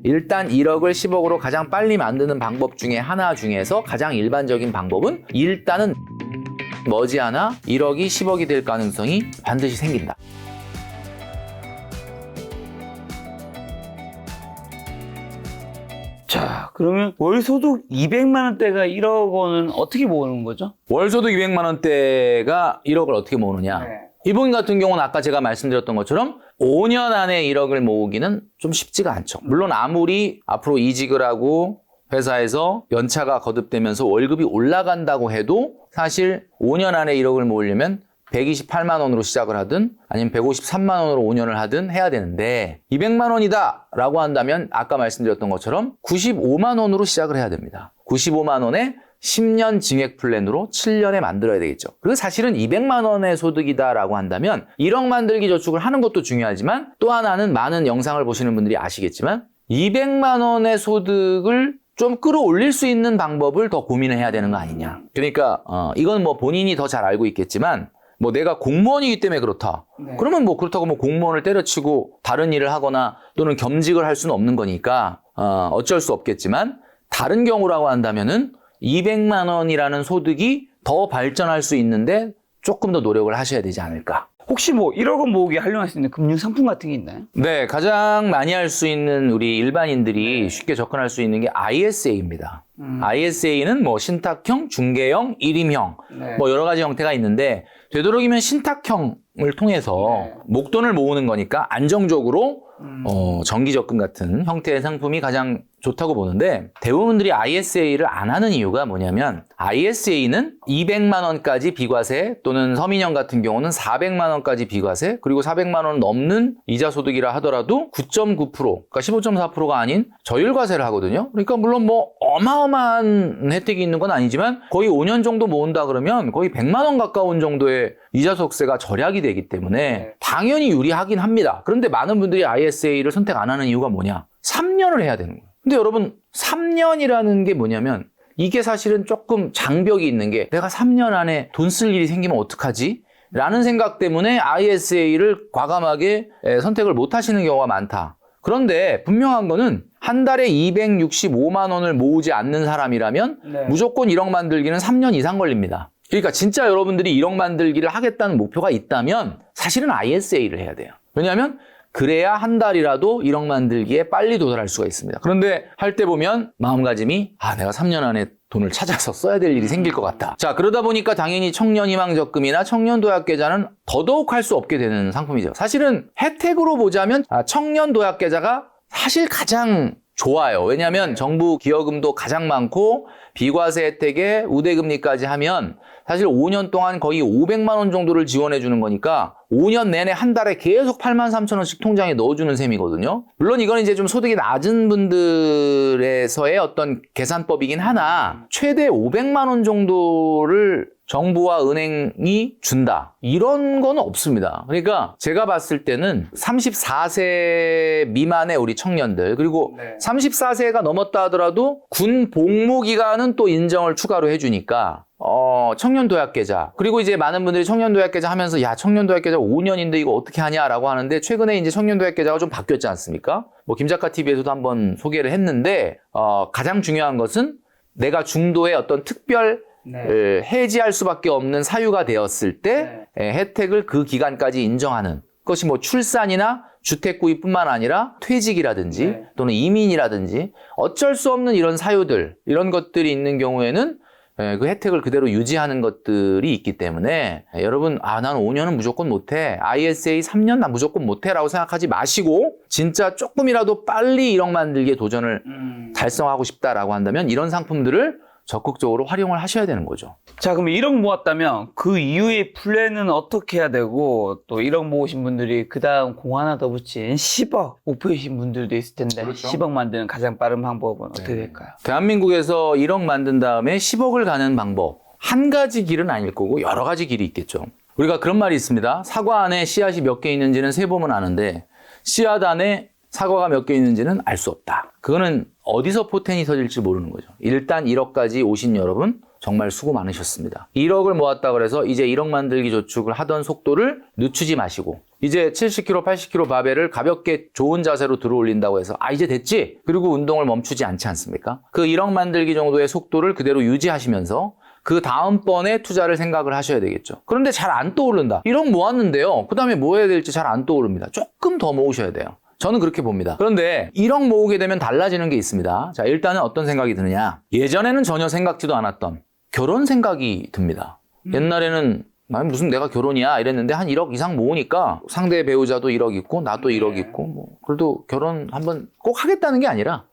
일단 1억을 10억으로 가장 빨리 만드는 방법 중에 하나 중에서 가장 일반적인 방법은 일단은 머지않아 1억이 10억이 될 가능성이 반드시 생긴다. 자, 그러면 월소득 200만 원대가 1억 원은 어떻게 모으는 거죠? 월소득 200만 원대가 1억을 어떻게 모으느냐. 이분 같은 경우는 아까 제가 말씀드렸던 것처럼 5년 안에 1억을 모으기는 좀 쉽지가 않죠. 물론 아무리 앞으로 이직을 하고 회사에서 연차가 거듭되면서 월급이 올라간다고 해도 사실 5년 안에 1억을 모으려면 128만 원으로 시작을 하든 아니면 153만 원으로 5년을 하든 해야 되는데 200만 원이다 라고 한다면 아까 말씀드렸던 것처럼 95만 원으로 시작을 해야 됩니다. 95만 원에 10년 증액 플랜으로 7년에 만들어야 되겠죠. 그리고 사실은 200만 원의 소득이다라고 한다면 1억 만들기 저축을 하는 것도 중요하지만 또 하나는 많은 영상을 보시는 분들이 아시겠지만 200만 원의 소득을 좀 끌어올릴 수 있는 방법을 더 고민을 해야 되는 거 아니냐. 그러니까 이건 뭐 본인이 더 잘 알고 있겠지만 뭐 내가 공무원이기 때문에 그렇다. 그러면 뭐 그렇다고 뭐 공무원을 때려치고 다른 일을 하거나 또는 겸직을 할 수는 없는 거니까 어쩔 수 없겠지만 다른 경우라고 한다면은 200만 원이라는 소득이 더 발전할 수 있는데 조금 더 노력을 하셔야 되지 않을까. 혹시 뭐 1억 원 모으기 활용할 수 있는 금융 상품 같은 게 있나요? 네, 가장 많이 할 수 있는 우리 일반인들이 쉽게 접근할 수 있는 게 ISA입니다. ISA는 뭐 신탁형, 중개형, 일임형 뭐 여러 가지 형태가 있는데 되도록이면 신탁형을 통해서 목돈을 모으는 거니까 안정적으로 정기 적금 같은 형태의 상품이 가장 좋다고 보는데 대부분들이 ISA를 안 하는 이유가 뭐냐면 ISA는 200만 원까지 비과세 또는 서민형 같은 경우는 400만 원까지 비과세 그리고 400만 원 넘는 이자 소득이라 하더라도 9.9% 그러니까 15.4%가 아닌 저율과세를 하거든요. 그러니까 물론 뭐 어마어마한 혜택이 있는 건 아니지만 거의 5년 정도 모은다 그러면 거의 100만 원 가까운 정도의 이자 소득세가 절약이 되기 때문에 당연히 유리하긴 합니다. 그런데 많은 분들이 ISA를 선택 안 하는 이유가 뭐냐? 3년을 해야 되는 거예요. 근데 여러분 3년이라는 게 뭐냐면 이게 사실은 조금 장벽이 있는 게 내가 3년 안에 돈 쓸 일이 생기면 어떡하지? 라는 생각 때문에 ISA를 과감하게 선택을 못 하시는 경우가 많다. 그런데 분명한 거는 한 달에 265만 원을 모으지 않는 사람이라면 무조건 1억 만들기는 3년 이상 걸립니다. 그러니까 진짜 여러분들이 1억 만들기를 하겠다는 목표가 있다면 사실은 ISA를 해야 돼요. 왜냐하면 그래야 한 달이라도 1억 만들기에 빨리 도달할 수가 있습니다. 그런데 할 때 보면 마음가짐이 내가 3년 안에 돈을 찾아서 써야 될 일이 생길 것 같다. 자, 그러다 보니까 당연히 청년희망적금이나 청년도약계좌는 더더욱 할 수 없게 되는 상품이죠. 사실은 혜택으로 보자면 청년도약계좌가 사실 가장 좋아요. 왜냐하면 정부 기여금도 가장 많고 비과세 혜택에 우대금리까지 하면 사실 5년 동안 거의 500만 원 정도를 지원해 주는 거니까 5년 내내 한 달에 계속 83,000원씩 통장에 넣어주는 셈이거든요. 물론 이건 이제 좀 소득이 낮은 분들에서의 어떤 계산법이긴 하나 최대 500만 원 정도를 정부와 은행이 준다. 이런 건 없습니다. 그러니까 제가 봤을 때는 34세 미만의 우리 청년들 그리고 34세가 넘었다 하더라도 군 복무 기간은 또 인정을 추가로 해주니까 청년도약계좌 그리고 이제 많은 분들이 청년도약계좌 하면서 야 청년도약계좌 5년인데 이거 어떻게 하냐라고 하는데 최근에 이제 청년도약계좌가 좀 바뀌었지 않습니까? 뭐 김작가 TV에서도 한번 소개를 했는데 가장 중요한 것은 내가 중도의 어떤 특별 해지할 수밖에 없는 사유가 되었을 때 혜택을 그 기간까지 인정하는 것이 뭐 출산이나 주택구입뿐만 아니라 퇴직이라든지 또는 이민이라든지 어쩔 수 없는 이런 사유들 이런 것들이 있는 경우에는 그 혜택을 그대로 유지하는 것들이 있기 때문에 여러분 나는 5년은 무조건 못해 ISA 3년 난 무조건 못해 라고 생각하지 마시고 진짜 조금이라도 빨리 1억 만들기에 도전을 달성하고 싶다라고 한다면 이런 상품들을 적극적으로 활용을 하셔야 되는 거죠. 자, 그럼 1억 모았다면 그 이후의 플랜은 어떻게 해야 되고 또 1억 모으신 분들이 그 다음 공 하나 더 붙인 10억 목표이신 분들도 있을 텐데 10억 만드는 가장 빠른 방법은 어떻게 될까요? 대한민국에서 1억 만든 다음에 10억을 가는 방법 한 가지 길은 아닐 거고 여러 가지 길이 있겠죠. 우리가 그런 말이 있습니다. 사과 안에 씨앗이 몇 개 있는지는 세보면 아는데 씨앗 안에 사과가 몇 개 있는지는 알 수 없다. 그거는 어디서 포텐이 터질지 모르는 거죠. 일단 1억까지 오신 여러분 정말 수고 많으셨습니다. 1억을 모았다 그래서 이제 1억 만들기 저축을 하던 속도를 늦추지 마시고 이제 70kg, 80kg 바벨을 가볍게 좋은 자세로 들어 올린다고 해서 이제 됐지? 그리고 운동을 멈추지 않지 않습니까? 그 1억 만들기 정도의 속도를 그대로 유지하시면서 그 다음번에 투자를 생각을 하셔야 되겠죠. 그런데 잘 안 떠오른다. 1억 모았는데요. 그 다음에 뭐 해야 될지 잘 안 떠오릅니다. 조금 더 모으셔야 돼요. 저는 그렇게 봅니다. 그런데 1억 모으게 되면 달라지는 게 있습니다. 자, 일단은 어떤 생각이 드느냐. 예전에는 전혀 생각지도 않았던 결혼 생각이 듭니다. 옛날에는 무슨 내가 결혼이야 이랬는데 한 1억 이상 모으니까 상대 배우자도 1억 있고 나도 1억 있고 뭐 그래도 결혼 한번 꼭 하겠다는 게 아니라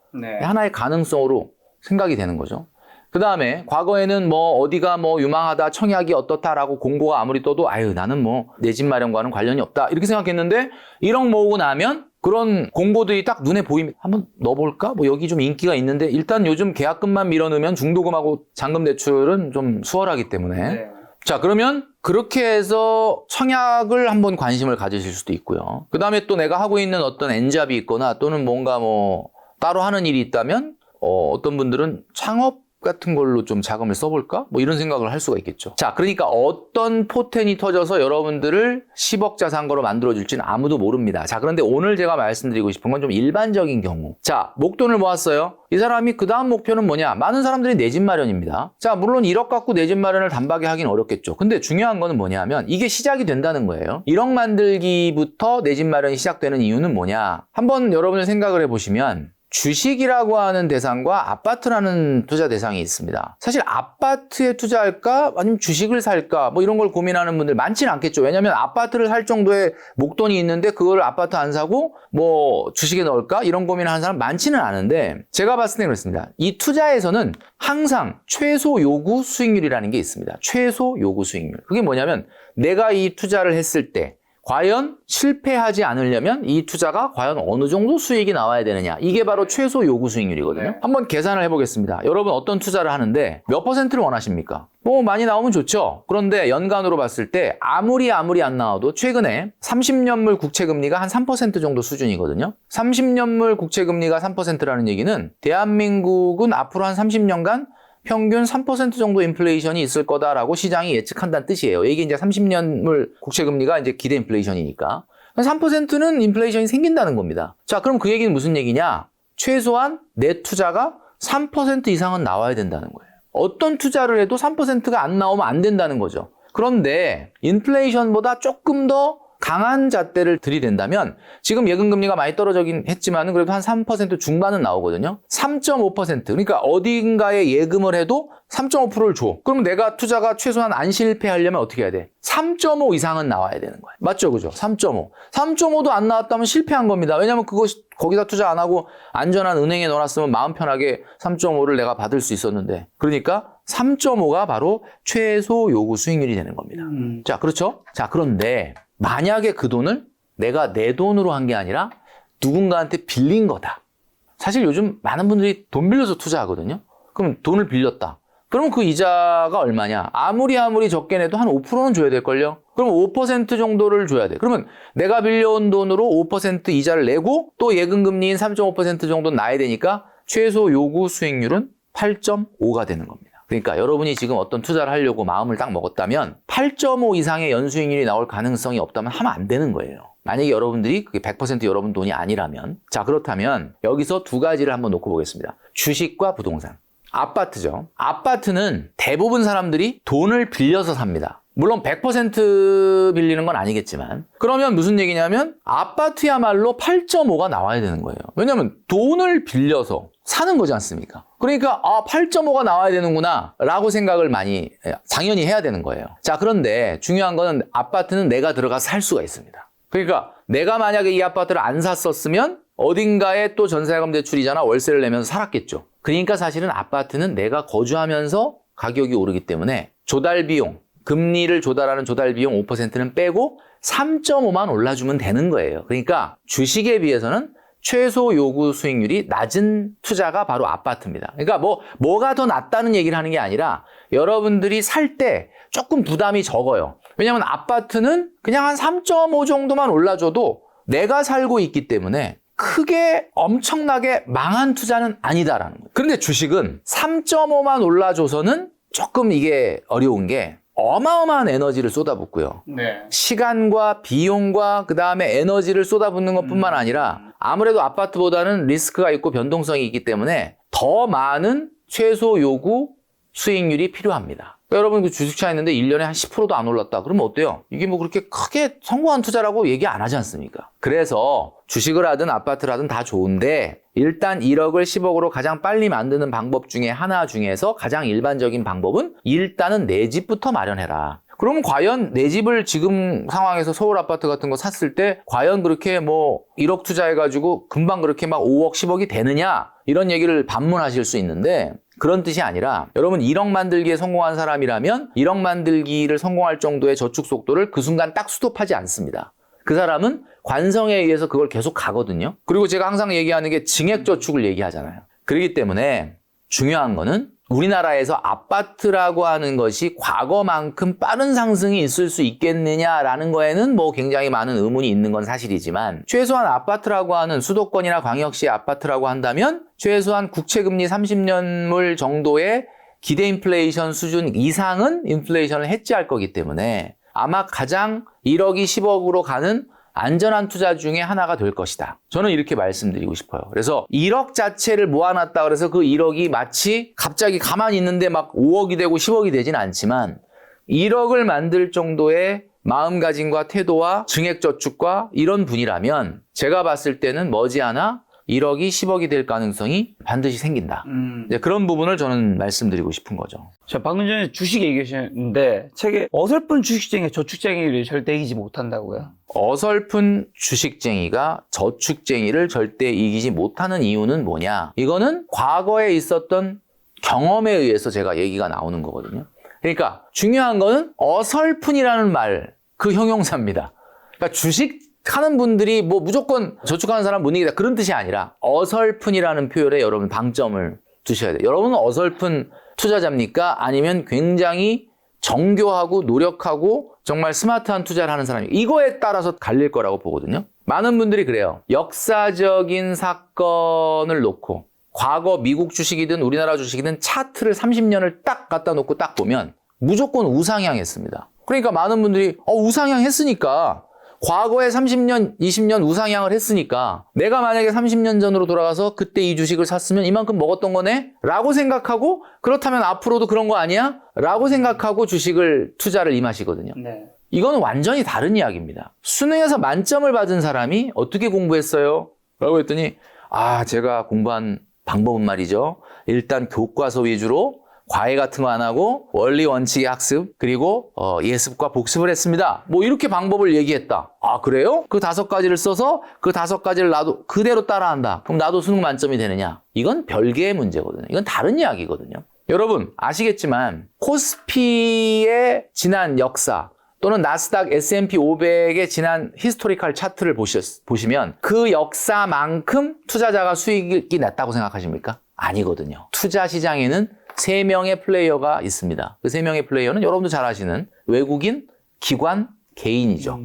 하나의 가능성으로 생각이 되는 거죠. 그 다음에 과거에는 뭐 어디가 뭐 유망하다 청약이 어떻다라고 공고가 아무리 떠도 나는 뭐 내 집 마련과는 관련이 없다 이렇게 생각했는데 1억 모으고 나면 그런 공고들이 딱 눈에 보입니다. 한번 넣어볼까? 뭐 여기 좀 인기가 있는데 일단 요즘 계약금만 밀어넣으면 중도금하고 잔금 대출은 좀 수월하기 때문에 자, 그러면 그렇게 해서 청약을 한번 관심을 가지실 수도 있고요. 그 다음에 또 내가 하고 있는 어떤 엔잡이 있거나 또는 뭔가 뭐 따로 하는 일이 있다면 어떤 분들은 창업 같은 걸로 좀 자금을 써볼까? 뭐 이런 생각을 할 수가 있겠죠. 자, 그러니까 어떤 포텐이 터져서 여러분들을 10억 자산가로 만들어줄지는 아무도 모릅니다. 자, 그런데 오늘 제가 말씀드리고 싶은 건 좀 일반적인 경우. 자, 목돈을 모았어요. 이 사람이 그 다음 목표는 뭐냐? 많은 사람들이 내 집 마련입니다. 자, 물론 1억 갖고 내 집 마련을 단박에 하긴 어렵겠죠. 근데 중요한 거는 뭐냐면 이게 시작이 된다는 거예요. 1억 만들기부터 내 집 마련이 시작되는 이유는 뭐냐? 한번 여러분들 생각을 해보시면 주식이라고 하는 대상과 아파트라는 투자 대상이 있습니다. 사실 아파트에 투자할까 아니면 주식을 살까 뭐 이런 걸 고민하는 분들 많지는 않겠죠. 왜냐하면 아파트를 살 정도의 목돈이 있는데 그걸 아파트 안 사고 뭐 주식에 넣을까 이런 고민을 하는 사람 많지는 않은데 제가 봤을 때 그렇습니다. 이 투자에서는 항상 최소 요구 수익률이라는 게 있습니다. 최소 요구 수익률. 그게 뭐냐면 내가 이 투자를 했을 때 과연 실패하지 않으려면 이 투자가 과연 어느 정도 수익이 나와야 되느냐. 이게 바로 최소 요구 수익률이거든요. 한번 계산을 해보겠습니다. 여러분 어떤 투자를 하는데 몇 %를 원하십니까? 뭐 많이 나오면 좋죠. 그런데 연간으로 봤을 때 아무리 안 나와도 최근에 30년물 국채금리가 한 3% 정도 수준이거든요. 30년물 국채금리가 3%라는 얘기는 대한민국은 앞으로 한 30년간 평균 3% 정도 인플레이션이 있을 거다라고 시장이 예측한다는 뜻이에요. 이게 이제 30년물 국채금리가 이제 기대 인플레이션이니까. 3%는 인플레이션이 생긴다는 겁니다. 자, 그럼 그 얘기는 무슨 얘기냐? 최소한 내 투자가 3% 이상은 나와야 된다는 거예요. 어떤 투자를 해도 3%가 안 나오면 안 된다는 거죠. 그런데 인플레이션보다 조금 더 강한 잣대를 들이댄다면 지금 예금금리가 많이 떨어지긴 했지만 그래도 한 3% 중반은 나오거든요. 3.5% 그러니까 어딘가에 예금을 해도 3.5%를 줘. 그러면 내가 투자가 최소한 안 실패하려면 어떻게 해야 돼? 3.5 이상은 나와야 되는 거예요. 맞죠? 그죠? 3.5. 3.5도 안 나왔다면 실패한 겁니다. 왜냐하면 거기다 투자 안 하고 안전한 은행에 넣어놨으면 마음 편하게 3.5를 내가 받을 수 있었는데 그러니까 3.5가 바로 최소 요구 수익률이 되는 겁니다. 자, 그렇죠? 자, 그런데 만약에 그 돈을 내가 내 돈으로 한 게 아니라 누군가한테 빌린 거다. 사실 요즘 많은 분들이 돈 빌려서 투자하거든요. 그럼 돈을 빌렸다. 그럼 그 이자가 얼마냐? 아무리 적게 내도 한 5%는 줘야 될걸요? 그럼 5% 정도를 줘야 돼. 그러면 내가 빌려온 돈으로 5% 이자를 내고 또 예금금리인 3.5% 정도는 나야 되니까 최소 요구 수익률은 8.5가 되는 겁니다. 그러니까 여러분이 지금 어떤 투자를 하려고 마음을 딱 먹었다면 8.5 이상의 연수익률이 나올 가능성이 없다면 하면 안 되는 거예요. 만약에 여러분들이 그게 100% 여러분 돈이 아니라면 자, 그렇다면 여기서 두 가지를 한번 놓고 보겠습니다. 주식과 부동산. 아파트죠. 아파트는 대부분 사람들이 돈을 빌려서 삽니다. 물론 100% 빌리는 건 아니겠지만 그러면 무슨 얘기냐면 아파트야말로 8.5가 나와야 되는 거예요. 왜냐하면 돈을 빌려서 사는 거지 않습니까? 그러니까 8.5가 나와야 되는구나 라고 생각을 당연히 해야 되는 거예요. 자, 그런데 중요한 거는 아파트는 내가 들어가서 살 수가 있습니다. 그러니까 내가 만약에 이 아파트를 안 샀었으면 어딘가에 또 전세자금 대출이잖아 월세를 내면서 살았겠죠. 그러니까 사실은 아파트는 내가 거주하면서 가격이 오르기 때문에 조달 비용 금리를 조달하는 조달 비용 5%는 빼고 3.5만 올라주면 되는 거예요. 그러니까 주식에 비해서는 최소 요구 수익률이 낮은 투자가 바로 아파트입니다. 그러니까 뭐가 더 낫다는 얘기를 하는 게 아니라 여러분들이 살 때 조금 부담이 적어요. 왜냐하면 아파트는 그냥 한 3.5 정도만 올라줘도 내가 살고 있기 때문에 크게 엄청나게 망한 투자는 아니다라는 거예요. 그런데 주식은 3.5만 올라줘서는 조금 이게 어려운 게 어마어마한 에너지를 쏟아붓고요. 네. 시간과 비용과 그 다음에 에너지를 쏟아붓는 것뿐만 아니라 아무래도 아파트보다는 리스크가 있고 변동성이 있기 때문에 더 많은 최소 요구 수익률이 필요합니다. 그러니까 여러분 그 주식차 있는데 1년에 한 10%도 안 올랐다. 그러면 어때요? 이게 뭐 그렇게 크게 성공한 투자라고 얘기 안 하지 않습니까? 그래서 주식을 하든 아파트를 하든 다 좋은데 일단 1억을 10억으로 가장 빨리 만드는 방법 중에 하나 중에서 가장 일반적인 방법은 일단은 내 집부터 마련해라. 그럼 과연 내 집을 지금 상황에서 서울 아파트 같은 거 샀을 때 과연 그렇게 뭐 1억 투자해가지고 금방 그렇게 막 5억, 10억이 되느냐? 이런 얘기를 반문하실 수 있는데 그런 뜻이 아니라 여러분 1억 만들기에 성공한 사람이라면 1억 만들기를 성공할 정도의 저축 속도를 그 순간 딱 스톱하지 않습니다. 그 사람은 관성에 의해서 그걸 계속 가거든요. 그리고 제가 항상 얘기하는 게 증액저축을 얘기하잖아요. 그렇기 때문에 중요한 거는 우리나라에서 아파트라고 하는 것이 과거만큼 빠른 상승이 있을 수 있겠느냐라는 거에는 뭐 굉장히 많은 의문이 있는 건 사실이지만 최소한 아파트라고 하는 수도권이나 광역시 아파트라고 한다면 최소한 국채금리 30년물 정도의 기대 인플레이션 수준 이상은 인플레이션을 해지할 거기 때문에 아마 가장 1억이 10억으로 가는 안전한 투자 중에 하나가 될 것이다. 저는 이렇게 말씀드리고 싶어요. 그래서 1억 자체를 모아놨다 그래서 그 1억이 마치 갑자기 가만히 있는데 막 5억이 되고 10억이 되진 않지만 1억을 만들 정도의 마음가짐과 태도와 증액저축과 이런 분이라면 제가 봤을 때는 머지않아 1억이 10억이 될 가능성이 반드시 생긴다. 이제 그런 부분을 저는 말씀드리고 싶은 거죠. 자, 방금 전에 주식 얘기하셨는데 책에 어설픈 주식쟁이 저축쟁이를 절대 이기지 못한다고요. 어설픈 주식쟁이가 저축쟁이를 절대 이기지 못하는 이유는 뭐냐? 이거는 과거에 있었던 경험에 의해서 제가 얘기가 나오는 거거든요. 그러니까 중요한 거는 어설픈이라는 말, 그 형용사입니다. 그러니까 주식 하는 분들이 뭐 무조건 저축하는 사람 못 이기다 그런 뜻이 아니라 어설픈이라는 표현에 여러분 방점을 두셔야 돼요. 여러분은 어설픈 투자자입니까? 아니면 굉장히 정교하고 노력하고 정말 스마트한 투자를 하는 사람이 이거에 따라서 갈릴 거라고 보거든요. 많은 분들이 그래요. 역사적인 사건을 놓고 과거 미국 주식이든 우리나라 주식이든 차트를 30년을 딱 갖다 놓고 딱 보면 무조건 우상향했습니다. 그러니까 많은 분들이 우상향했으니까 과거에 30년, 20년 우상향을 했으니까 내가 만약에 30년 전으로 돌아가서 그때 이 주식을 샀으면 이만큼 먹었던 거네? 라고 생각하고 그렇다면 앞으로도 그런 거 아니야? 라고 생각하고 주식을 투자를 임하시거든요. 네. 이건 완전히 다른 이야기입니다. 수능에서 만점을 받은 사람이 어떻게 공부했어요? 라고 했더니 제가 공부한 방법은 말이죠. 일단 교과서 위주로 과외 같은 거 안 하고 원리 원칙의 학습 그리고 예습과 복습을 했습니다. 뭐 이렇게 방법을 얘기했다. 그래요? 그 5가지를 써서 그 5가지를 나도 그대로 따라한다. 그럼 나도 수능 만점이 되느냐? 이건 별개의 문제거든요. 이건 다른 이야기거든요. 여러분 아시겠지만 코스피의 지난 역사 또는 나스닥 S&P 500의 지난 히스토리컬 차트를 보시면 그 역사만큼 투자자가 수익이 났다고 생각하십니까? 아니거든요. 투자 시장에는 3명의 플레이어가 있습니다. 그 3명의 플레이어는 여러분도 잘 아시는 외국인, 기관, 개인이죠.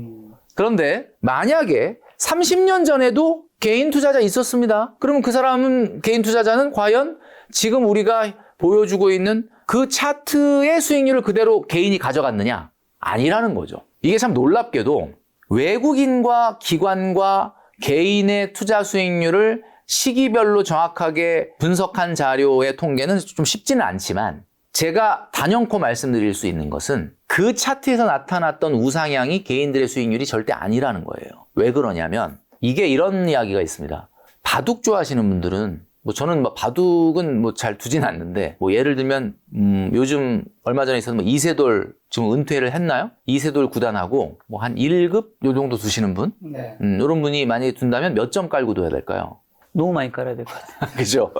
그런데 만약에 30년 전에도 개인 투자자 있었습니다. 그러면 그 사람은 개인 투자자는 과연 지금 우리가 보여주고 있는 그 차트의 수익률을 그대로 개인이 가져갔느냐? 아니라는 거죠. 이게 참 놀랍게도 외국인과 기관과 개인의 투자 수익률을 시기별로 정확하게 분석한 자료의 통계는 좀 쉽지는 않지만 제가 단연코 말씀드릴 수 있는 것은 그 차트에서 나타났던 우상향이 개인들의 수익률이 절대 아니라는 거예요. 왜 그러냐면 이게 이런 이야기가 있습니다. 바둑 좋아하시는 분들은 저는 바둑은 잘 두진 않는데 예를 들면 요즘 얼마 전에 있었던 이세돌 지금 은퇴를 했나요? 이세돌 구단하고 한 1급 요 정도 두시는 분? 네. 이런 분이 만약에 둔다면 몇 점 깔고 둬야 될까요? 너무 많이 깔아야 될 것 같아요. 그죠?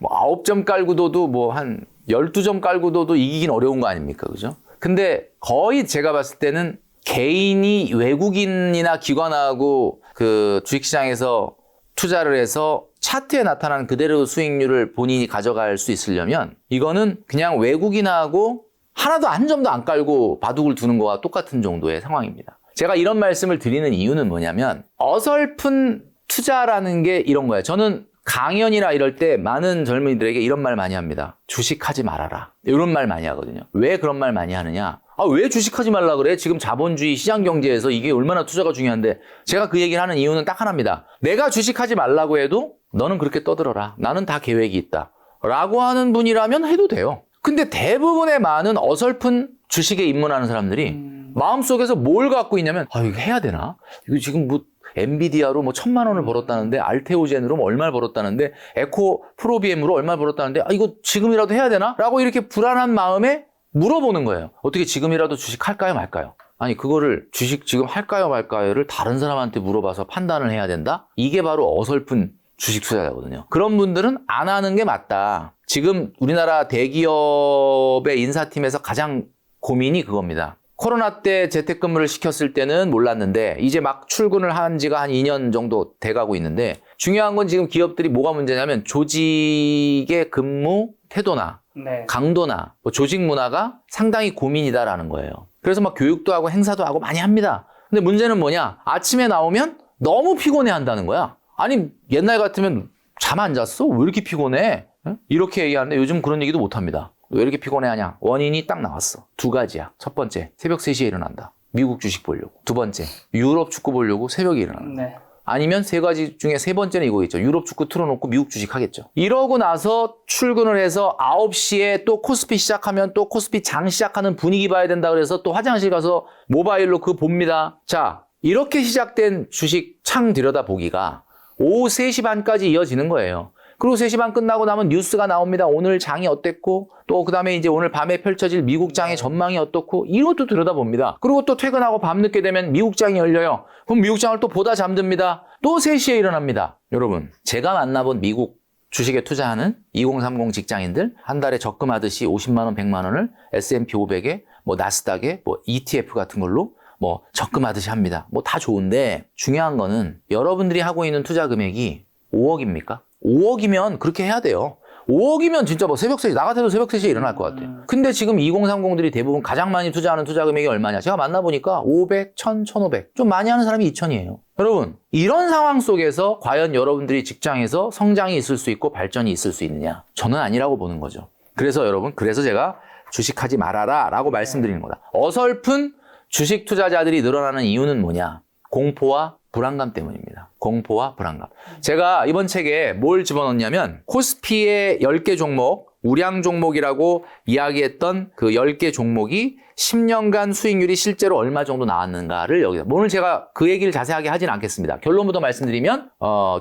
9점 깔고 둬도 한 12점 깔고 둬도 이기긴 어려운 거 아닙니까? 그죠? 근데 거의 제가 봤을 때는 개인이 외국인이나 기관하고 그 주식시장에서 투자를 해서 차트에 나타나는 그대로 수익률을 본인이 가져갈 수 있으려면 이거는 그냥 외국인하고 하나도 한 점도 안 깔고 바둑을 두는 거와 똑같은 정도의 상황입니다. 제가 이런 말씀을 드리는 이유는 뭐냐면 어설픈 투자라는 게 이런 거예요. 저는 강연이나 이럴 때 많은 젊은이들에게 이런 말 많이 합니다. 주식하지 말아라. 이런 말 많이 하거든요. 왜 그런 말 많이 하느냐? 왜 주식하지 말라 그래? 지금 자본주의 시장 경제에서 이게 얼마나 투자가 중요한데 제가 그 얘기를 하는 이유는 딱 하나입니다. 내가 주식하지 말라고 해도 너는 그렇게 떠들어라. 나는 다 계획이 있다. 라고 하는 분이라면 해도 돼요. 근데 대부분의 많은 어설픈 주식에 입문하는 사람들이 마음속에서 뭘 갖고 있냐면 이거 해야 되나? 이거 지금 뭐 엔비디아로 뭐 1,000만 원을 벌었다는데 알테오젠으로 뭐 얼마를 벌었다는데 에코 프로비엠으로 얼마를 벌었다는데 이거 지금이라도 해야 되나? 라고 이렇게 불안한 마음에 물어보는 거예요. 어떻게 지금이라도 주식 할까요 말까요? 아니 그거를 주식 지금 할까요 말까요를 다른 사람한테 물어봐서 판단을 해야 된다? 이게 바로 어설픈 주식 투자자거든요. 그런 분들은 안 하는 게 맞다. 지금 우리나라 대기업의 인사팀에서 가장 고민이 그겁니다. 코로나 때 재택근무를 시켰을 때는 몰랐는데 이제 막 출근을 한 지가 한 2년 정도 돼가고 있는데 중요한 건 지금 기업들이 뭐가 문제냐면 조직의 근무 태도나 강도나 조직 문화가 상당히 고민이다라는 거예요. 그래서 막 교육도 하고 행사도 하고 많이 합니다. 근데 문제는 뭐냐? 아침에 나오면 너무 피곤해 한다는 거야. 아니 옛날 같으면 잠 안 잤어? 왜 이렇게 피곤해? 이렇게 얘기하는데 요즘 그런 얘기도 못 합니다. 왜 이렇게 피곤해하냐? 원인이 딱 나왔어. 두 가지야. 첫 번째, 새벽 3시에 일어난다. 미국 주식 보려고. 두 번째, 유럽 축구 보려고 새벽에 일어난다. 아니면 세 가지 중에 세 번째는 이거겠죠. 유럽 축구 틀어놓고 미국 주식 하겠죠. 이러고 나서 출근을 해서 9시에 또 코스피 시작하면 또 코스피 장 시작하는 분위기 봐야 된다 그래서 또 화장실 가서 모바일로 그거 봅니다. 자, 이렇게 시작된 주식 창 들여다보기가 오후 3시 반까지 이어지는 거예요. 그리고 3시 반 끝나고 나면 뉴스가 나옵니다. 오늘 장이 어땠고 또 그다음에 이제 오늘 밤에 펼쳐질 미국 장의 전망이 어떻고 이것도 들여다봅니다. 그리고 또 퇴근하고 밤늦게 되면 미국 장이 열려요. 그럼 미국 장을 또 보다 잠듭니다. 또 3시에 일어납니다. 여러분, 제가 만나본 미국 주식에 투자하는 2030 직장인들 한 달에 적금하듯이 50만 원, 100만 원을 S&P 500에 뭐 나스닥에 뭐 ETF 같은 걸로 뭐 적금하듯이 합니다. 뭐 다 좋은데 중요한 거는 여러분들이 하고 있는 투자 금액이 5억입니까? 5억이면 그렇게 해야 돼요. 5억이면 진짜 뭐 새벽 3시, 나 같아도 새벽 3시에 일어날 것 같아요. 근데 지금 2030들이 대부분 가장 많이 투자하는 투자 금액이 얼마냐? 제가 만나보니까 500, 1000, 1500. 좀 많이 하는 사람이 2000이에요. 여러분, 이런 상황 속에서 과연 여러분들이 직장에서 성장이 있을 수 있고 발전이 있을 수 있느냐? 저는 아니라고 보는 거죠. 그래서 여러분, 그래서 제가 주식하지 말아라 라고 말씀드리는 거다. 어설픈 주식 투자자들이 늘어나는 이유는 뭐냐? 공포와 불안감 때문입니다. 공포와 불안감. 제가 이번 책에 뭘 집어넣냐면 코스피의 10개 종목, 우량 종목이라고 이야기했던 그 10개 종목이 10년간 수익률이 실제로 얼마 정도 나왔는가를 여기다. 오늘 제가 그 얘기를 자세하게 하진 않겠습니다. 결론부터 말씀드리면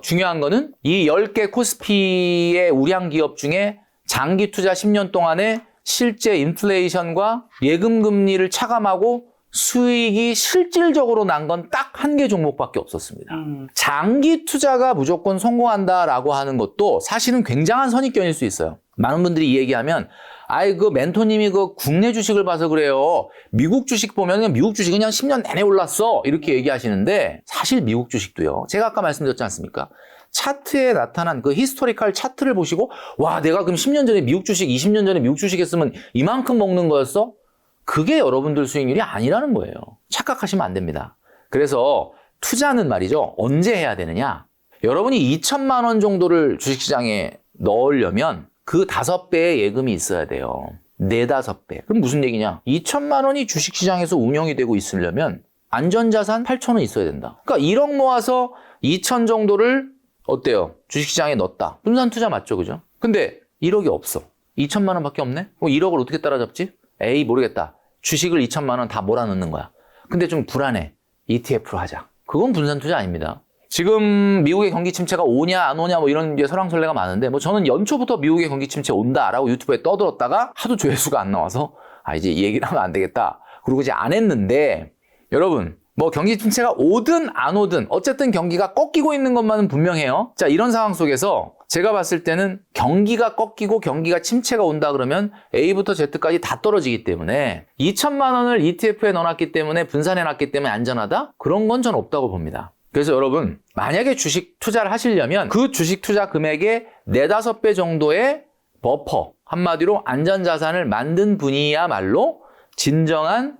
중요한 거는 이 10개 코스피의 우량 기업 중에 장기 투자 10년 동안에 실제 인플레이션과 예금 금리를 차감하고 수익이 실질적으로 난 건 딱 한 개 종목밖에 없었습니다. 장기 투자가 무조건 성공한다라고 하는 것도 사실은 굉장한 선입견일 수 있어요. 많은 분들이 이 얘기하면 그 멘토님이 그 국내 주식을 봐서 그래요. 미국 주식 보면 미국 주식은 그냥 10년 내내 올랐어. 이렇게 얘기하시는데 사실 미국 주식도요. 제가 아까 말씀드렸지 않습니까? 차트에 나타난 그 히스토리컬 차트를 보시고 와 내가 그럼 10년 전에 미국 주식 20년 전에 미국 주식 했으면 이만큼 먹는 거였어? 그게 여러분들 수익률이 아니라는 거예요. 착각하시면 안 됩니다. 그래서 투자는 말이죠. 언제 해야 되느냐? 여러분이 2천만 원 정도를 주식시장에 넣으려면 그 5배의 예금이 있어야 돼요. 4, 5배. 그럼 무슨 얘기냐? 2천만 원이 주식시장에서 운영이 되고 있으려면 안전자산 8천원 있어야 된다. 그러니까 1억 모아서 2천 정도를 어때요? 주식시장에 넣었다. 분산 투자 맞죠? 그죠? 근데 1억이 없어. 2천만 원밖에 없네? 그럼 1억을 어떻게 따라잡지? 에이 모르겠다. 주식을 2천만 원 다 몰아넣는 거야. 근데 좀 불안해. ETF로 하자. 그건 분산 투자 아닙니다. 지금 미국의 경기 침체가 오냐 안 오냐 뭐 이런 게 설왕설래가 많은데 뭐 저는 연초부터 미국의 경기 침체 온다라고 유튜브에 떠들었다가 하도 조회수가 안 나와서 이제 이 얘기를 하면 안 되겠다. 그러고 이제 안 했는데 여러분 뭐 경기 침체가 오든 안 오든 어쨌든 경기가 꺾이고 있는 것만은 분명해요. 자, 이런 상황 속에서 제가 봤을 때는 경기가 꺾이고 경기가 침체가 온다 그러면 A부터 Z까지 다 떨어지기 때문에 2천만 원을 ETF에 넣어놨기 때문에 분산해놨기 때문에 안전하다? 그런 건 전 없다고 봅니다. 그래서 여러분 만약에 주식 투자를 하시려면 그 주식 투자 금액의 4, 5배 정도의 버퍼, 한마디로 안전자산을 만든 분이야말로 진정한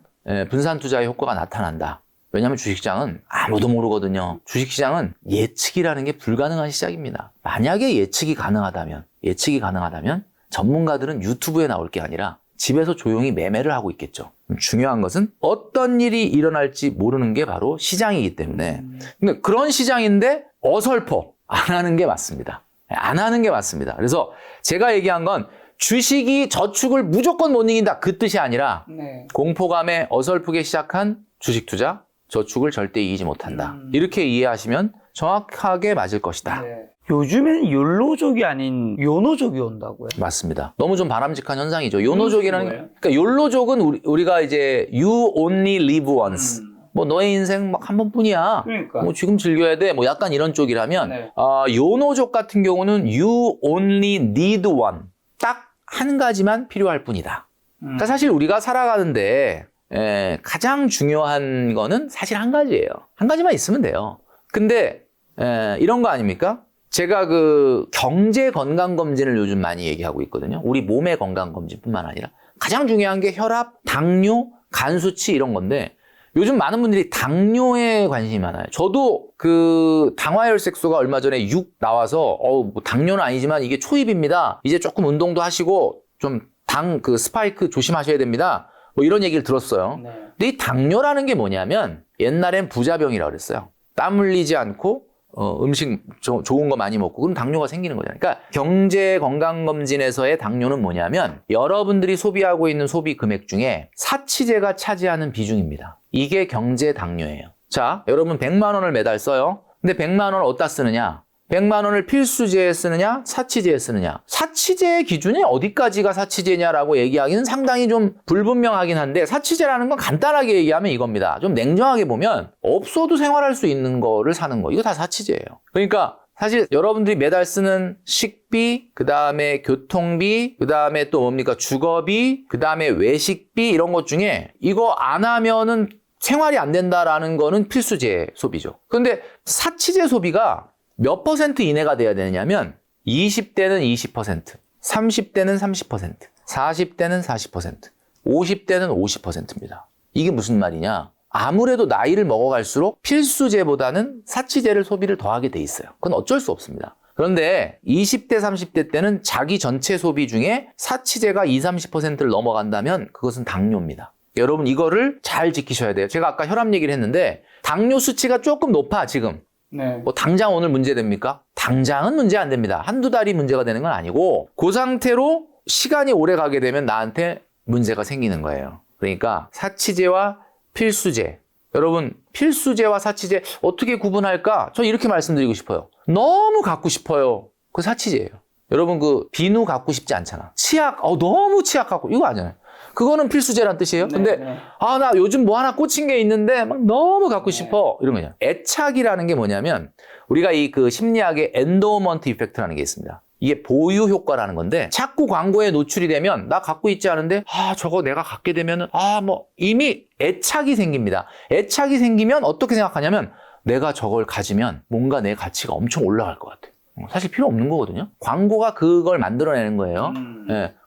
분산 투자의 효과가 나타난다. 왜냐하면 주식시장은 아무도 모르거든요. 주식시장은 예측이라는 게 불가능한 시장입니다. 만약에 예측이 가능하다면 전문가들은 유튜브에 나올 게 아니라 집에서 조용히 매매를 하고 있겠죠. 중요한 것은 어떤 일이 일어날지 모르는 게 바로 시장이기 때문에. 근데 그런 시장인데 어설퍼 안 하는 게 맞습니다. 안 하는 게 맞습니다. 그래서 제가 얘기한 건 주식이 저축을 무조건 못 이긴다 그 뜻이 아니라 공포감에 어설프게 시작한 주식 투자, 저축을 절대 이기지 못한다. 이렇게 이해하시면 정확하게 맞을 것이다. 요즘에는 욜로족이 아닌 요노족이 온다고요? 맞습니다. 너무 좀 바람직한 현상이죠. 요노족이라는, 그러니까 욜로족은 우리가 이제 you only live once. 뭐 너의 인생 막 한 번뿐이야. 그러니까. 뭐 지금 즐겨야 돼. 뭐 약간 이런 쪽이라면 요노족 같은 경우는 you only need one. 딱 한 가지만 필요할 뿐이다. 그러니까 사실 우리가 살아가는데 가장 중요한 거는 사실 한 가지예요. 한 가지만 있으면 돼요. 근데 이런 거 아닙니까? 제가 그 경제 건강 검진을 요즘 많이 얘기하고 있거든요. 우리 몸의 건강 검진뿐만 아니라 가장 중요한 게 혈압, 당뇨, 간 수치 이런 건데 요즘 많은 분들이 당뇨에 관심이 많아요. 저도 그 당화혈색소가 얼마 전에 6 나와서 뭐 당뇨는 아니지만 이게 초입입니다. 이제 조금 운동도 하시고 좀 당 그 스파이크 조심하셔야 됩니다. 뭐 이런 얘기를 들었어요. 근데 이 당뇨라는 게 뭐냐면 옛날엔 부자병이라고 그랬어요. 땀 흘리지 않고 음식 좋은 거 많이 먹고 그럼 당뇨가 생기는 거잖아요. 그러니까 경제 건강 검진에서의 당뇨는 뭐냐면 여러분들이 소비하고 있는 소비 금액 중에 사치제가 차지하는 비중입니다. 이게 경제 당뇨예요. 자, 여러분 100만 원을 매달 써요. 근데 100만 원을 어디다 쓰느냐? 100만 원을 필수제에 쓰느냐? 사치제에 쓰느냐? 사치제의 기준이 어디까지가 사치제냐라고 얘기하기는 상당히 좀 불분명하긴 한데 사치제라는 건 간단하게 얘기하면 이겁니다. 좀 냉정하게 보면 없어도 생활할 수 있는 거를 사는 거. 이거 다 사치제예요. 그러니까 사실 여러분들이 매달 쓰는 식비, 그 다음에 교통비, 그 다음에 또 뭡니까? 주거비, 그 다음에 외식비 이런 것 중에 이거 안 하면은 생활이 안 된다라는 거는 필수제 소비죠. 그런데 사치제 소비가 몇 퍼센트 이내가 돼야 되냐면 20대는 20%, 30대는 30%, 40대는 40%, 50대는 50%입니다. 이게 무슨 말이냐? 아무래도 나이를 먹어갈수록 필수제보다는 사치제를 소비를 더하게 돼 있어요. 그건 어쩔 수 없습니다. 그런데 20대, 30대 때는 자기 전체 소비 중에 사치제가 20, 30%를 넘어간다면 그것은 당뇨입니다. 여러분 이거를 잘 지키셔야 돼요. 제가 아까 혈압 얘기를 했는데 당뇨 수치가 조금 높아 지금. 뭐 당장 오늘 문제됩니까? 당장은 문제 안 됩니다. 한두 달이 문제가 되는 건 아니고 그 상태로 시간이 오래 가게 되면 나한테 문제가 생기는 거예요. 그러니까 사치제와 필수제. 여러분 필수제와 사치제 어떻게 구분할까? 저 이렇게 말씀드리고 싶어요. 너무 갖고 싶어요. 그 사치제예요. 여러분 그 비누 갖고 싶지 않잖아. 치약 너무 치약 갖고 이거 아니잖아요. 그거는 필수제란 뜻이에요. 근데 나 요즘 뭐 하나 꽂힌 게 있는데 막 너무 갖고 싶어 이런 거냐. 애착이라는 게 뭐냐면 우리가 이 그 심리학의 엔도먼트 이펙트라는 게 있습니다. 이게 보유 효과라는 건데 자꾸 광고에 노출이 되면 나 갖고 있지 않은데 저거 내가 갖게 되면은 뭐 이미 애착이 생깁니다. 애착이 생기면 어떻게 생각하냐면 내가 저걸 가지면 뭔가 내 가치가 엄청 올라갈 것 같아. 사실 필요 없는 거거든요. 광고가 그걸 만들어내는 거예요.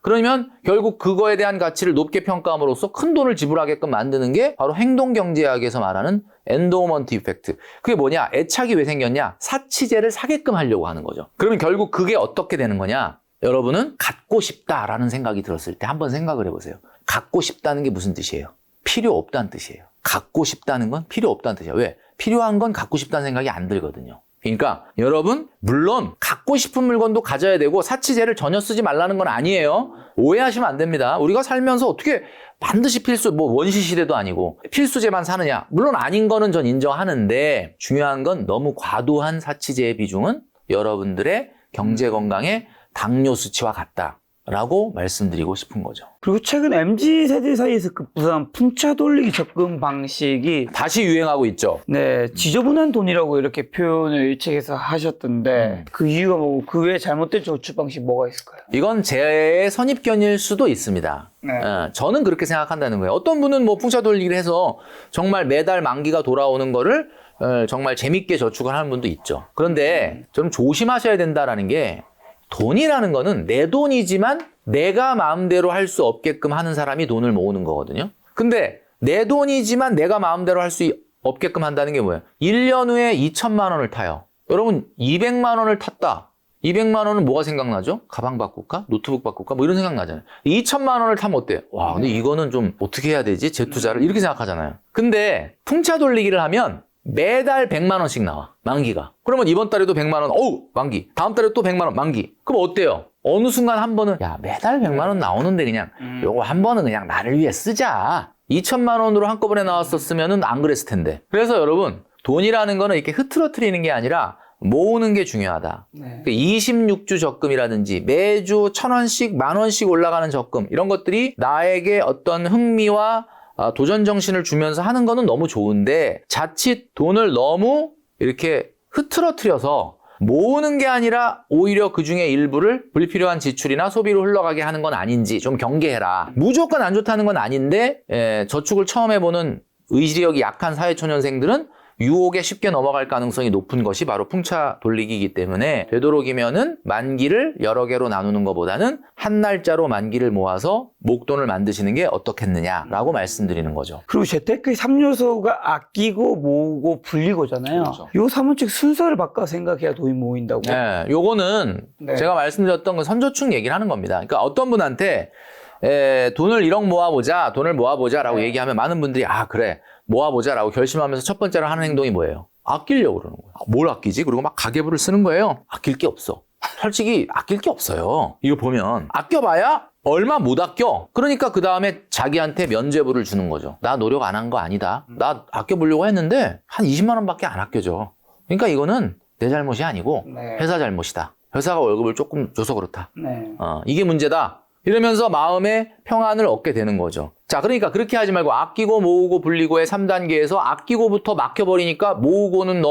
그러면 결국 그거에 대한 가치를 높게 평가함으로써 큰 돈을 지불하게끔 만드는 게 바로 행동경제학에서 말하는 엔도먼트 이펙트. 그게 뭐냐? 애착이 왜 생겼냐? 사치제를 사게끔 하려고 하는 거죠. 그러면 결국 그게 어떻게 되는 거냐? 여러분은 갖고 싶다라는 생각이 들었을 때 한번 생각을 해보세요. 갖고 싶다는 게 무슨 뜻이에요? 필요 없다는 뜻이에요. 갖고 싶다는 건 필요 없다는 뜻이에요. 왜? 필요한 건 갖고 싶다는 생각이 안 들거든요. 그러니까 여러분 물론 갖고 싶은 물건도 가져야 되고 사치제를 전혀 쓰지 말라는 건 아니에요. 오해하시면 안 됩니다. 우리가 살면서 어떻게 반드시 원시 시대도 아니고 필수제만 사느냐. 물론 아닌 거는 전 인정하는데 중요한 건 너무 과도한 사치제의 비중은 여러분들의 경제 건강에 당뇨 수치와 같다라고 말씀드리고 싶은 거죠. 그리고 최근 MZ세대 사이에서 급부상 풍차 돌리기 접근 방식이 다시 유행하고 있죠. 지저분한 돈이라고 이렇게 표현을 일책에서 하셨던데 그 이유가 뭐고 그 외에 잘못된 저축 방식 뭐가 있을까요? 이건 제 선입견일 수도 있습니다. 저는 그렇게 생각한다는 거예요. 어떤 분은 뭐 풍차 돌리기를 해서 정말 매달 만기가 돌아오는 거를 정말 재밌게 저축을 하는 분도 있죠. 그런데 좀 조심하셔야 된다라는 게 돈이라는 거는 내 돈이지만 내가 마음대로 할 수 없게끔 하는 사람이 돈을 모으는 거거든요. 근데 내 돈이지만 내가 마음대로 할 수 없게끔 한다는 게 뭐예요? 1년 후에 2천만 원을 타요. 여러분 200만 원을 탔다. 200만 원은 뭐가 생각나죠? 가방 바꿀까? 노트북 바꿀까? 뭐 이런 생각 나잖아요. 2천만 원을 타면 어때요? 와, 근데 이거는 좀 어떻게 해야 되지? 재투자를 이렇게 생각하잖아요. 근데 풍차 돌리기를 하면 매달 100만 원씩 나와. 만기가. 그러면 이번 달에도 100만 원. 어우, 만기. 다음 달에 또 100만 원 만기. 그럼 어때요? 어느 순간 한 번은 야, 매달 100만 원 나오는데 그냥 요거 한 번은 그냥 나를 위해 쓰자. 2천만 원으로 한꺼번에 나왔었으면은 안 그랬을 텐데. 그래서 여러분, 돈이라는 거는 이렇게 흐트러뜨리는 게 아니라 모으는 게 중요하다. 네. 26주 적금이라든지 매주 1,000원씩, 10,000원씩 올라가는 적금 이런 것들이 나에게 어떤 흥미와 도전 정신을 주면서 하는 거는 너무 좋은데 자칫 돈을 너무 이렇게 흐트러뜨려서 모으는 게 아니라 오히려 그중에 일부를 불필요한 지출이나 소비로 흘러가게 하는 건 아닌지 좀 경계해라. 무조건 안 좋다는 건 아닌데 저축을 처음 해보는 의지력이 약한 사회초년생들은 유혹에 쉽게 넘어갈 가능성이 높은 것이 바로 풍차 돌리기이기 때문에 되도록이면은 만기를 여러 개로 나누는 것보다는 한 날짜로 만기를 모아서 목돈을 만드시는 게 어떻겠느냐라고 말씀드리는 거죠. 그리고 재테크의 3요소가 아끼고 모으고 불리고잖아요. 그렇죠. 요 3원칙 순서를 바꿔 생각해야 돈이 모인다고. 네, 요거는 네. 제가 말씀드렸던 그 선저축 얘기를 하는 겁니다. 그러니까 어떤 분한테 돈을 1억 모아보자, 돈을 모아보자라고 네. 얘기하면 많은 분들이 아 그래 모아보자라고 결심하면서 첫 번째로 하는 행동이 뭐예요? 아끼려고 그러는 거예요. 뭘 아끼지? 그리고 막 가계부를 쓰는 거예요. 아낄 게 없어. 솔직히 아낄 게 없어요. 이거 보면 아껴봐야 얼마 못 아껴. 그러니까 그 다음에 자기한테 면죄부를 주는 거죠. 나 노력 안 한 거 아니다. 나 아껴보려고 했는데 한 20만 원밖에 안 아껴져. 그러니까 이거는 내 잘못이 아니고 네. 회사 잘못이다. 회사가 월급을 조금 줘서 그렇다. 네. 이게 문제다. 이러면서 마음의 평안을 얻게 되는 거죠. 자, 그러니까 그렇게 하지 말고 아끼고 모으고 불리고의 3단계에서 아끼고부터 막혀버리니까 모으고는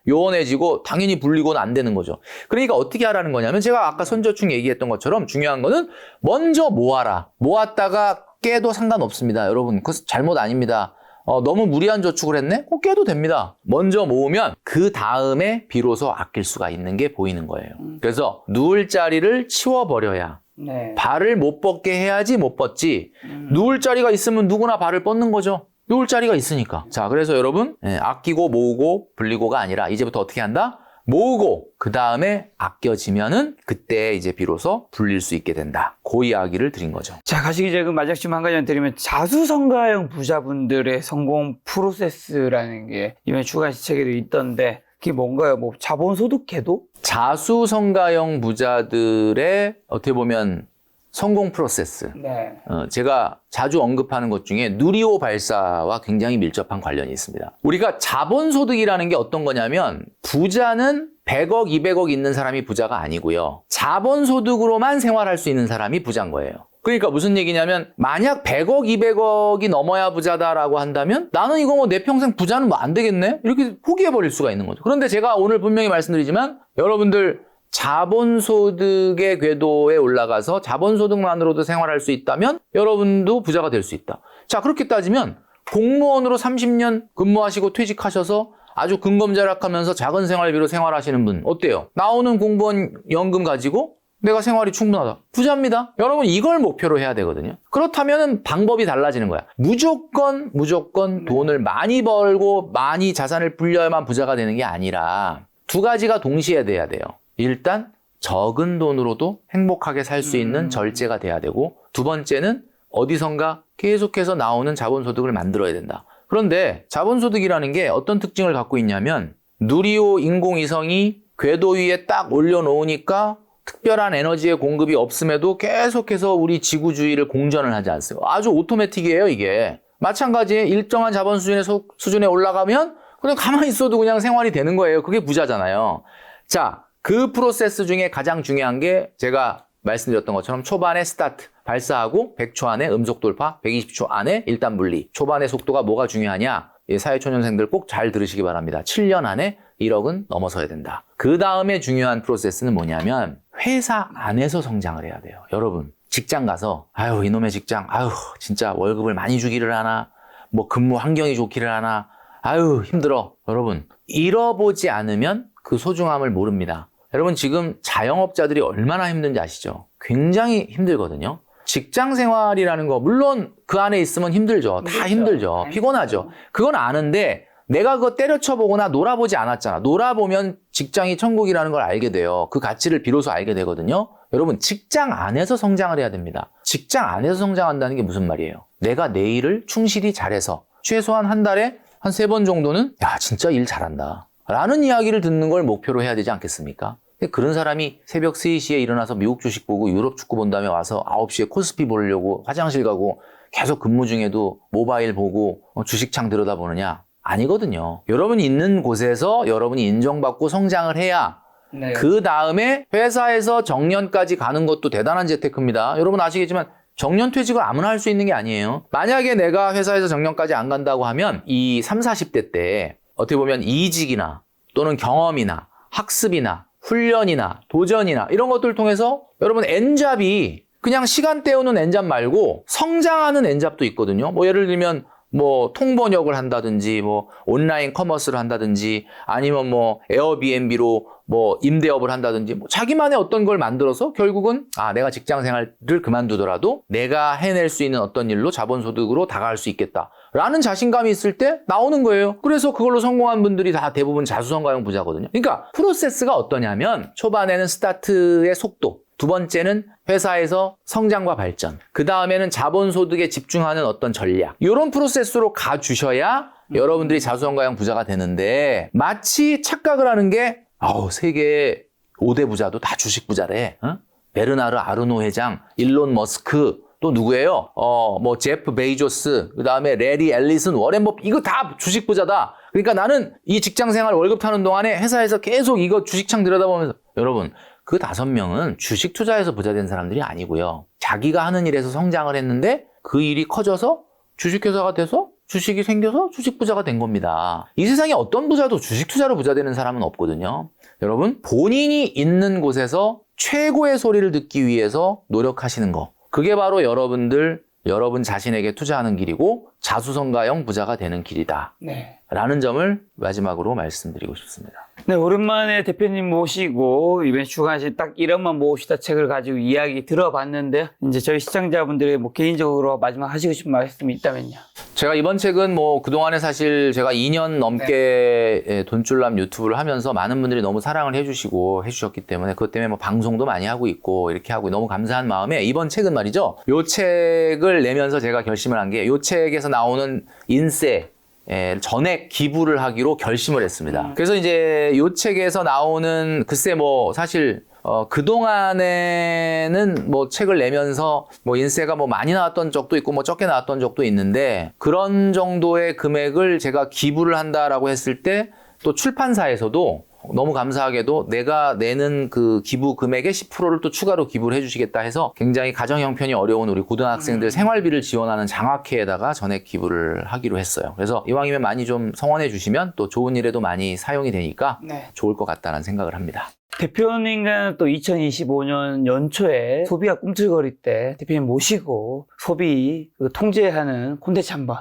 요원해지고 당연히 불리고는 안 되는 거죠. 그러니까 어떻게 하라는 거냐면 제가 아까 선저축 얘기했던 것처럼 중요한 거는 먼저 모아라. 모았다가 깨도 상관없습니다. 여러분, 그거 잘못 아닙니다. 너무 무리한 저축을 했네? 깨도 됩니다. 먼저 모으면 그 다음에 비로소 아낄 수가 있는 게 보이는 거예요. 그래서 누울 자리를 치워버려야 네. 발을 못 뻗게 해야지 못 뻗지. 누울 자리가 있으면 누구나 발을 뻗는 거죠. 누울 자리가 있으니까. 자, 그래서 여러분 아끼고 모으고 불리고가 아니라 이제부터 어떻게 한다? 모으고 그 다음에 아껴지면은 그때 이제 비로소 불릴 수 있게 된다. 그 이야기를 드린 거죠. 자, 가시기 전에 마지막 질문 한 가지만 드리면 자수성가형 부자분들의 성공 프로세스라는 게 이번에 주간 시책에도 있던데 그게 뭔가요? 뭐 자본소득 계도? 자수성가형 부자들의 어떻게 보면 성공 프로세스. 네. 제가 자주 언급하는 것 중에 누리호 발사와 굉장히 밀접한 관련이 있습니다. 우리가 자본소득이라는 게 어떤 거냐면 부자는 100억, 200억 있는 사람이 부자가 아니고요. 자본소득으로만 생활할 수 있는 사람이 부자인 거예요. 그러니까 무슨 얘기냐면 만약 100억, 200억이 넘어야 부자다라고 한다면 나는 이거 뭐 내 평생 부자는 뭐 안 되겠네? 이렇게 포기해버릴 수가 있는 거죠. 그런데 제가 오늘 분명히 말씀드리지만 여러분들 자본소득의 궤도에 올라가서 자본소득만으로도 생활할 수 있다면 여러분도 부자가 될 수 있다. 자, 그렇게 따지면 공무원으로 30년 근무하시고 퇴직하셔서 아주 근검자락하면서 작은 생활비로 생활하시는 분 어때요? 나오는 공무원 연금 가지고 내가 생활이 충분하다. 부자입니다. 여러분 이걸 목표로 해야 되거든요. 그렇다면 방법이 달라지는 거야. 무조건 돈을 많이 벌고 많이 자산을 불려야만 부자가 되는 게 아니라 두 가지가 동시에 돼야 돼요. 일단 적은 돈으로도 행복하게 살 수 있는 절제가 돼야 되고 두 번째는 어디선가 계속해서 나오는 자본소득을 만들어야 된다. 그런데 자본소득이라는 게 어떤 특징을 갖고 있냐면 누리호 인공위성이 궤도 위에 딱 올려놓으니까 특별한 에너지의 공급이 없음에도 계속해서 우리 지구 주위를 공전을 하지 않습니까? 아주 오토매틱이에요, 이게. 마찬가지에 일정한 자본 수준에 올라가면 그냥 가만히 있어도 그냥 생활이 되는 거예요. 그게 부자잖아요. 자, 그 프로세스 중에 가장 중요한 게 제가 말씀드렸던 것처럼 초반에 스타트, 발사하고 100초 안에 음속 돌파, 120초 안에 일단 분리. 초반의 속도가 뭐가 중요하냐? 사회초년생들 꼭 잘 들으시기 바랍니다. 7년 안에 1억은 넘어서야 된다. 그 다음에 중요한 프로세스는 뭐냐면 회사 안에서 성장을 해야 돼요. 여러분 직장 가서 아유 이놈의 직장 아유 진짜 월급을 많이 주기를 하나 뭐 근무 환경이 좋기를 하나 아유 힘들어. 여러분 잃어보지 않으면 그 소중함을 모릅니다. 여러분 지금 자영업자들이 얼마나 힘든지 아시죠? 굉장히 힘들거든요. 직장 생활이라는 거 물론 그 안에 있으면 힘들죠. 다 힘들죠. 피곤하죠. 그건 아는데 내가 그거 때려쳐보거나 놀아보지 않았잖아. 놀아보면 직장이 천국이라는 걸 알게 돼요. 그 가치를 비로소 알게 되거든요. 여러분, 직장 안에서 성장을 해야 됩니다. 직장 안에서 성장한다는 게 무슨 말이에요? 내가 내 일을 충실히 잘해서 최소한 한 달에 한 3번 정도는 야, 진짜 일 잘한다 라는 이야기를 듣는 걸 목표로 해야 되지 않겠습니까? 그런 사람이 새벽 3시에 일어나서 미국 주식 보고 유럽 축구 본 다음에 와서 9시에 코스피 보려고 화장실 가고 계속 근무 중에도 모바일 보고 주식창 들여다보느냐? 아니거든요. 여러분이 있는 곳에서 여러분이 인정받고 성장을 해야 네. 그 다음에 회사에서 정년까지 가는 것도 대단한 재테크입니다. 여러분 아시겠지만 정년 퇴직을 아무나 할 수 있는 게 아니에요. 만약에 내가 회사에서 정년까지 안 간다고 하면 이 30, 40대 때 어떻게 보면 이직이나 또는 경험이나 학습이나 훈련이나 도전이나 이런 것들을 통해서 여러분 N잡이 그냥 시간 때우는 N잡 말고 성장하는 N잡도 있거든요. 뭐 예를 들면 뭐 통번역을 한다든지 뭐 온라인 커머스를 한다든지 아니면 뭐 에어비앤비로 뭐 임대업을 한다든지 뭐 자기만의 어떤 걸 만들어서 결국은 내가 직장 생활을 그만두더라도 내가 해낼 수 있는 어떤 일로 자본소득으로 다가갈 수 있겠다라는 자신감이 있을 때 나오는 거예요. 그래서 그걸로 성공한 분들이 다 대부분 자수성가형 부자거든요. 그러니까 프로세스가 어떠냐면 초반에는 스타트의 속도, 두 번째는 회사에서 성장과 발전, 그 다음에는 자본소득에 집중하는 어떤 전략, 이런 프로세스로 가주셔야 여러분들이 자수성가형 부자가 되는데 마치 착각을 하는 게 세계 5대 부자도 다 주식 부자래. 베르나르 아르노 회장, 일론 머스크, 또 누구예요? 뭐 제프 베이조스, 그 다음에 레리 앨리슨, 워렌 버핏, 이거 다 주식 부자다. 그러니까 나는 이 직장 생활 월급 타는 동안에 회사에서 계속 이거 주식창 들여다보면서 여러분 그 5명은 주식 투자해서 부자 된 사람들이 아니고요. 자기가 하는 일에서 성장을 했는데 그 일이 커져서 주식회사가 돼서 주식이 생겨서 주식 부자가 된 겁니다. 이 세상에 어떤 부자도 주식 투자로 부자 되는 사람은 없거든요. 여러분, 본인이 있는 곳에서 최고의 소리를 듣기 위해서 노력하시는 거. 그게 바로 여러분 자신에게 투자하는 길이고 자수성가형 부자가 되는 길이다. 네. 라는 점을 마지막으로 말씀드리고 싶습니다. 네, 오랜만에 대표님 모시고 이번 주간식 딱 이런만 모읍시다 책을 가지고 이야기 들어봤는데 이제 저희 시청자분들의 뭐 개인적으로 마지막 하시고 싶은 말씀이 있다면요. 제가 이번 책은 뭐 그동안에 사실 제가 2년 넘게 돈줄남 유튜브를 하면서 많은 분들이 너무 사랑을 해주셨기 때문에 그것 때문에 뭐 방송도 많이 하고 있고 이렇게 하고 너무 감사한 마음에 이번 책은 말이죠. 요 책을 내면서 제가 결심을 한 게 요 책에서 나오는 인세 전액 기부를 하기로 결심을 했습니다. 그래서 이제 이 책에서 나오는 글쎄 뭐 사실 그동안에는 뭐 책을 내면서 뭐 인세가 뭐 많이 나왔던 적도 있고 뭐 적게 나왔던 적도 있는데 그런 정도의 금액을 제가 기부를 한다라고 했을 때 또 출판사에서도 너무 감사하게도 내가 내는 그 기부 금액의 10%를 또 추가로 기부를 해주시겠다 해서 굉장히 가정 형편이 어려운 우리 고등학생들 생활비를 지원하는 장학회에다가 전액 기부를 하기로 했어요. 그래서 이왕이면 많이 좀 성원해 주시면 또 좋은 일에도 많이 사용이 되니까 좋을 것 같다는 생각을 합니다. 대표님과는 또 2025년 연초에 소비가 꿈틀거릴 때 대표님 모시고 소비 통제하는 콘텐츠 한번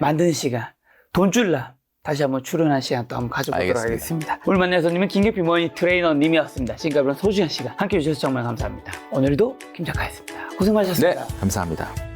만드는 시간, 돈줄남 다시 한번 출연한 시간 또 한번 가져보도록 하겠습니다. 오늘 만난 손님은 김계필 머니 트레이너님이었습니다. 지금까지 소중한 시간 함께해 주셔서 정말 감사합니다. 오늘도 김 작가였습니다. 고생 많으셨습니다. 네, 감사합니다.